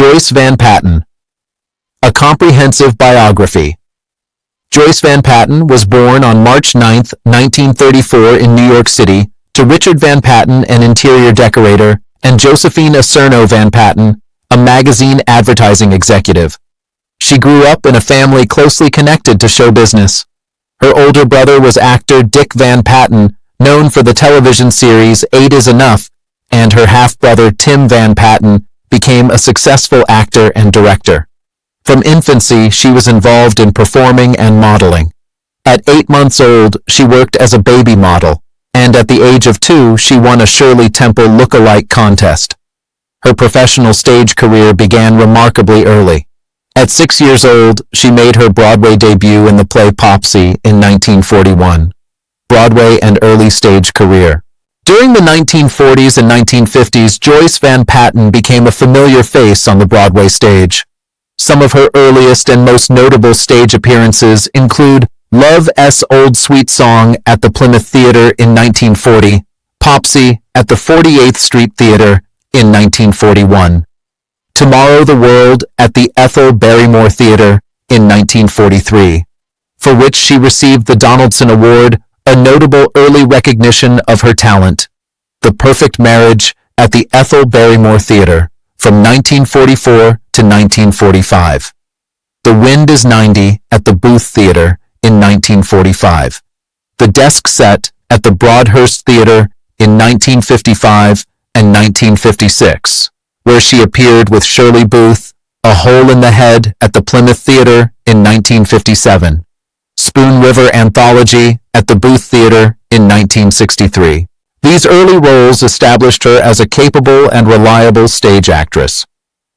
Joyce Van Patten. A comprehensive biography. Joyce Van Patten was born on March 9, 1934 in New York City to Richard Van Patten, an interior decorator, and Josephine Acerno Van Patten, a magazine advertising executive. She grew up in a family closely connected to show business. Her older brother was actor Dick Van Patten, known for the television series 8 is Enough, and her half-brother Tim Van Patten became a successful actor and director. From infancy, she was involved in performing and modeling. At 8 months old, she worked as a baby model, and at the age of 2, she won a Shirley Temple look-alike contest. Her professional stage career began remarkably early. At 6 years old, she made her Broadway debut in the play Popsy in 1941. Broadway and early stage career. During the 1940s and 1950s, Joyce Van Patten became a familiar face on the Broadway stage. Some of her earliest and most notable stage appearances include Love's Old Sweet Song at the Plymouth Theatre in 1940, Popsy at the 48th Street Theatre in 1941, Tomorrow the World at the Ethel Barrymore Theatre in 1943, for which she received the Donaldson Award, a notable early recognition of her talent. The Perfect Marriage at the Ethel Barrymore Theatre from 1944 to 1945. The Wind is 90 at the Booth Theatre in 1945. The Desk Set at the Broadhurst Theatre in 1955 and 1956, where she appeared with Shirley Booth. A Hole in the Head at the Plymouth Theatre in 1957. Spoon River Anthology at the Booth Theatre in 1963. These early roles established her as a capable and reliable stage actress.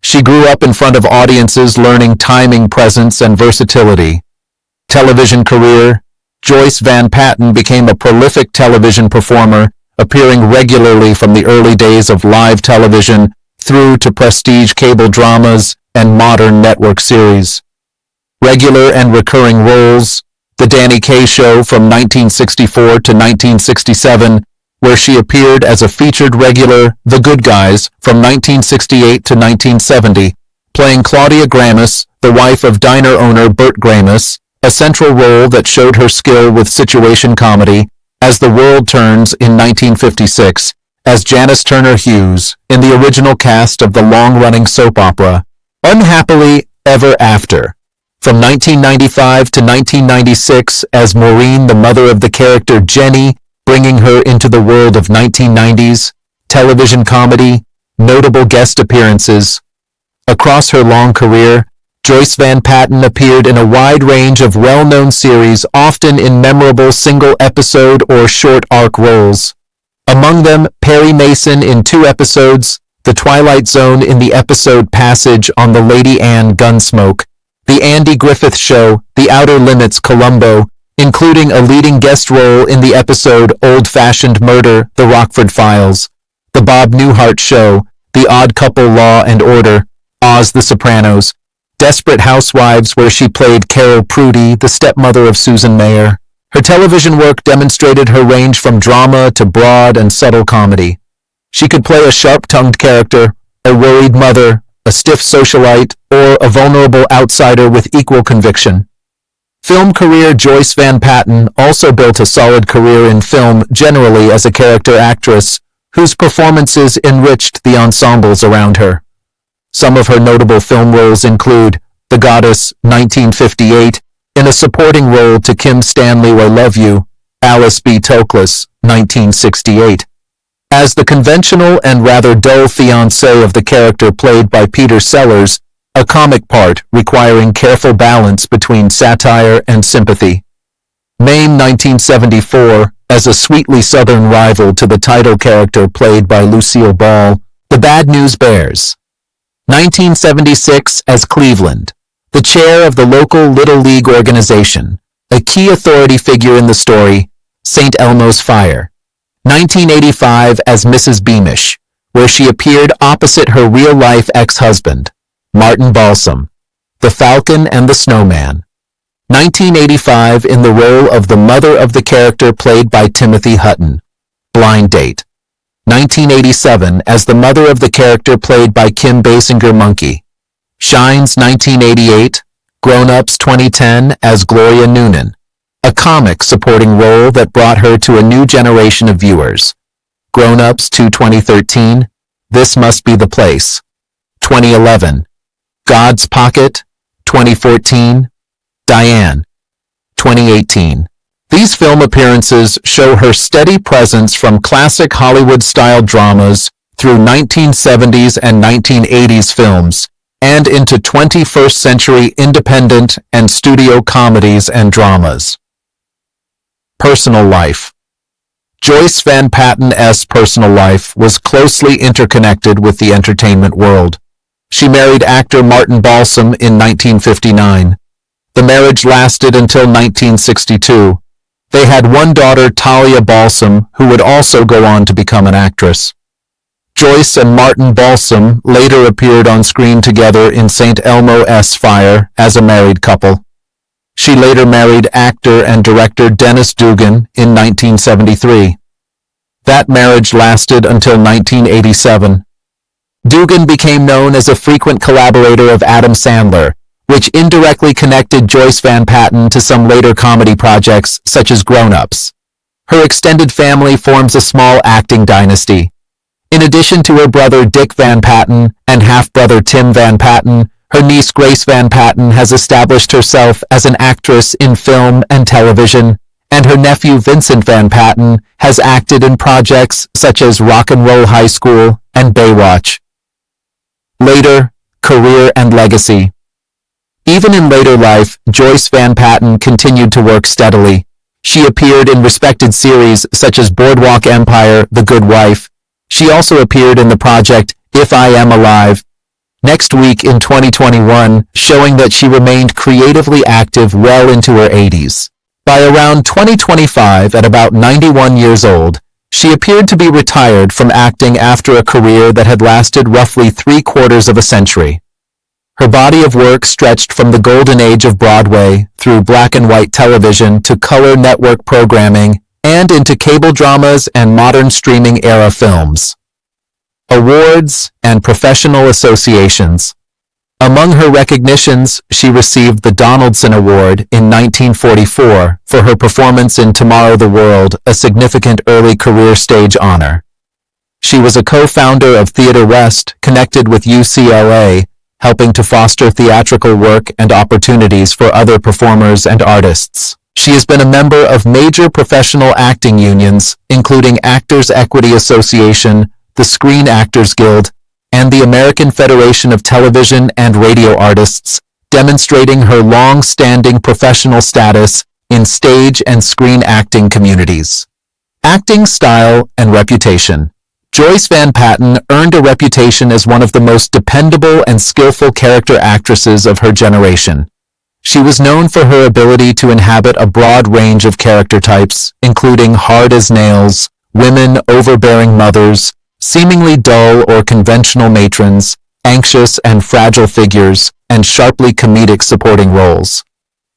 She grew up in front of audiences learning timing, presence, and versatility. Television career. Joyce Van Patten became a prolific television performer, appearing regularly from the early days of live television through to prestige cable dramas and modern network series. Regular and recurring roles. The Danny Kaye Show from 1964 to 1967, where she appeared as a featured regular, The Good Guys, from 1968 to 1970, playing Claudia Gramis, the wife of diner owner Bert Gramis, a central role that showed her skill with situation comedy, As the World Turns in 1956, as Janice Turner Hughes in the original cast of the long-running soap opera, Unhappily Ever After, from 1995 to 1996 as Maureen, the mother of the character Jenny, bringing her into the world of 1990s, television comedy, notable guest appearances. Across her long career, Joyce Van Patten appeared in a wide range of well-known series, often in memorable single-episode or short arc roles. Among them, Perry Mason in 2 episodes, The Twilight Zone in the episode Passage on the Lady Anne Gunsmoke, The Andy Griffith Show, The Outer Limits Columbo, including a leading guest role in the episode Old-Fashioned Murder, The Rockford Files, The Bob Newhart Show, The Odd Couple Law and Order, Oz the Sopranos, Desperate Housewives, where she played Carol Prudy, the stepmother of Susan Mayer. Her television work demonstrated her range from drama to broad and subtle comedy. She could play a sharp-tongued character, a worried mother, a stiff socialite, or a vulnerable outsider with equal conviction. Film career. Joyce Van Patten also built a solid career in film generally as a character actress, whose performances enriched the ensembles around her. Some of her notable film roles include The Goddess, 1958, in a supporting role to Kim Stanley, I Love You, Alice B. Toklas, 1968. As the conventional and rather dull fiancé of the character played by Peter Sellers, a comic part requiring careful balance between satire and sympathy. Mame, 1974, as a sweetly southern rival to the title character played by Lucille Ball, The Bad News Bears. 1976 as Cleveland, the chair of the local Little League organization, a key authority figure in the story, St. Elmo's Fire. 1985 as Mrs. Beamish, where she appeared opposite her real-life ex-husband, Martin Balsam, The Falcon and the Snowman. 1985 in the role of the mother of the character played by Timothy Hutton, Blind Date. 1987 as the mother of the character played by Kim Basinger Monkey, Shines 1988, Grown Ups 2010 as Gloria Noonan, a comic supporting role that brought her to a new generation of viewers. Grown Ups 2013, This Must Be the Place. 2011, God's Pocket. 2014, Diane. 2018. These film appearances show her steady presence from classic Hollywood-style dramas through 1970s and 1980s films and into 21st century independent and studio comedies and dramas. Personal life. Joyce Van Patten's personal life was closely interconnected with the entertainment world. She married actor Martin Balsam in 1959. The marriage lasted until 1962. They had one daughter, Talia Balsam, who would also go on to become an actress. Joyce and Martin Balsam later appeared on screen together in St. Elmo's Fire as a married couple. She later married actor and director Dennis Dugan in 1973. That marriage lasted until 1987. Dugan became known as a frequent collaborator of Adam Sandler, which indirectly connected Joyce Van Patten to some later comedy projects such as Grown Ups. Her extended family forms a small acting dynasty. In addition to her brother Dick Van Patten and half-brother Tim Van Patten, her niece Grace Van Patten has established herself as an actress in film and television, and her nephew Vincent Van Patten has acted in projects such as Rock and Roll High School and Baywatch. Later, career and legacy. Even in later life, Joyce Van Patten continued to work steadily. She appeared in respected series such as Boardwalk Empire, The Good Wife. She also appeared in the project If I Am Alive, Next Week in 2021, showing that she remained creatively active well into her 80s. By around 2025, at about 91 years old, she appeared to be retired from acting after a career that had lasted roughly 3/4 of a century. Her body of work stretched from the golden age of Broadway through black and white television to color network programming and into cable dramas and modern streaming era films. Awards and professional associations. Among her recognitions, she received the Donaldson Award in 1944 for her performance in Tomorrow the World, a significant early career stage honor. She was a co-founder of Theatre West, connected with UCLA, helping to foster theatrical work and opportunities for other performers and artists. She has been a member of major professional acting unions, including Actors Equity Association, the Screen Actors Guild, and the American Federation of Television and Radio Artists, demonstrating her long-standing professional status in stage and screen acting communities. Acting style and reputation. Joyce Van Patten earned a reputation as one of the most dependable and skillful character actresses of her generation. She was known for her ability to inhabit a broad range of character types, including hard as nails, women overbearing mothers, seemingly dull or conventional matrons, anxious and fragile figures, and sharply comedic supporting roles.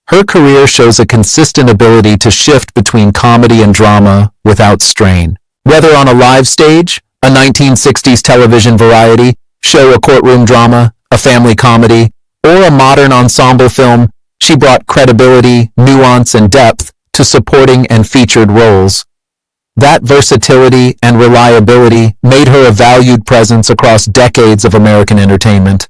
Her career shows a consistent ability to shift between comedy and drama without strain. Whether on a live stage, a 1960s television variety, show, a courtroom drama, a family comedy, or a modern ensemble film, she brought credibility, nuance, and depth to supporting and featured roles. That versatility and reliability made her a valued presence across decades of American entertainment.